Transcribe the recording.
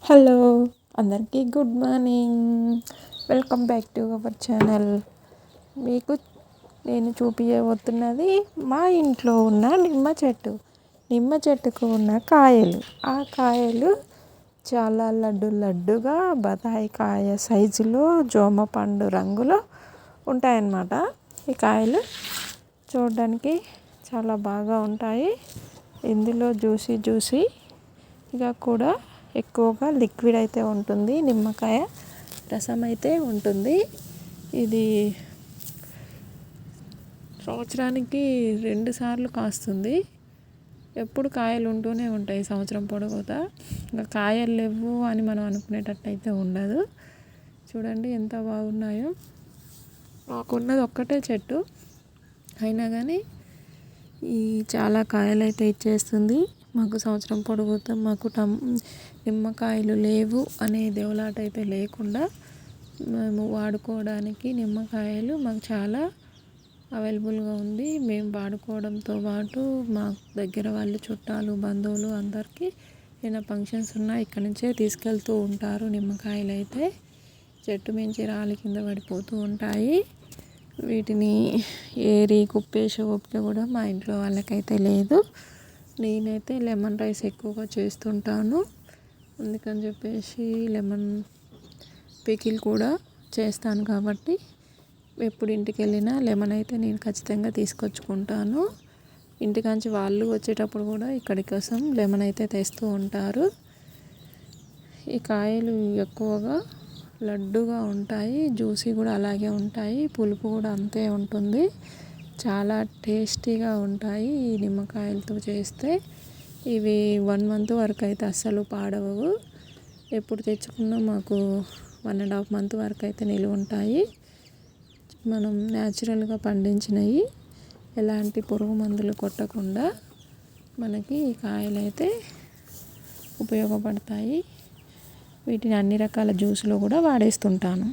Hello, అందరికీ good morning. Welcome back to our channel. మీకు నేను చూపించబోతున్నది మా ఇంట్లో ఉన్న నిమ్మ చెట్టుకు ఉన్న కాయలు. ఆ కాయలు చాలా లడ్డుగా బత్తాయి కాయ సైజులో జామపండు రంగులో ఉంటాయన్నమాట. ఈ కాయలు చూడడానికి చాలా బాగా ఉంటాయి. ఇందులో జ్యూసీగా కూడా ఎక్కువగా లిక్విడ్ అయితే ఉంటుంది, నిమ్మకాయ రసం అయితే ఉంటుంది. ఇది సంవత్సరానికి 2 సార్లు కాస్తుంది. ఎప్పుడు కాయలు ఉంటూనే ఉంటాయి సంవత్సరం పొడవుతా. ఇంకా కాయలు లేవు అని మనం అనుకునేటట్టు అయితే ఉండదు. చూడండి ఎంత బాగున్నాయో. మాకున్నది ఒక్కటే చెట్టు అయినా కానీ ఈ చాలా కాయలు అయితే ఇచ్చేస్తుంది. మాకు సంవత్సరం పొడవుతా మాకు నిమ్మకాయలు లేవు అనే దేవులాట అయితే లేకుండా మేము వాడుకోవడానికి నిమ్మకాయలు మాకు చాలా అవైలబుల్గా ఉంది. మేము వాడుకోవడంతో పాటు మా దగ్గర వాళ్ళు చుట్టాలు బంధువులు అందరికీ ఏమైనా ఫంక్షన్స్ ఉన్నా ఇక్కడి నుంచే తీసుకెళ్తూ ఉంటారు. నిమ్మకాయలు అయితే చెట్టు మించి రాలి కింద పడిపోతూ ఉంటాయి. వీటిని ఏరి కుప్పేసే ఓపిక కూడా మా ఇంట్లో వాళ్ళకైతే లేదు. నేనైతే లెమన్ రైస్ ఎక్కువగా చేస్తుంటాను. అందుకని చెప్పేసి లెమన్ పికిల్ కూడా చేస్తాను కాబట్టి ఎప్పుడు ఇంటికి వెళ్ళినా లెమన్ అయితే నేను ఖచ్చితంగా తీసుకొచ్చుకుంటాను. ఇంటికాంచి వాళ్ళు వచ్చేటప్పుడు కూడా ఇక్కడి కోసం లెమన్ అయితే తెస్తూ ఉంటారు. ఈ కాయలు ఎక్కువగా లడ్డుగా ఉంటాయి, జ్యూసీ కూడా అలాగే ఉంటాయి, పులుపు కూడా అంతే ఉంటుంది. చాలా టేస్టీగా ఉంటాయి ఈ నిమ్మకాయలతో చేస్తే. ఇవి 1 month వరకు అయితే అస్సలు పాడవవు. ఎప్పుడు తెచ్చుకున్నా మాకు 1.5 month వరకు అయితే నిలువ ఉంటాయి. మనం న్యాచురల్గా పండించినవి, ఎలాంటి పురుగు మందులు కొట్టకుండా మనకి ఈ కాయలు అయితే ఉపయోగపడతాయి. వీటిని అన్ని రకాల జ్యూస్లో కూడా వాడేస్తుంటాను.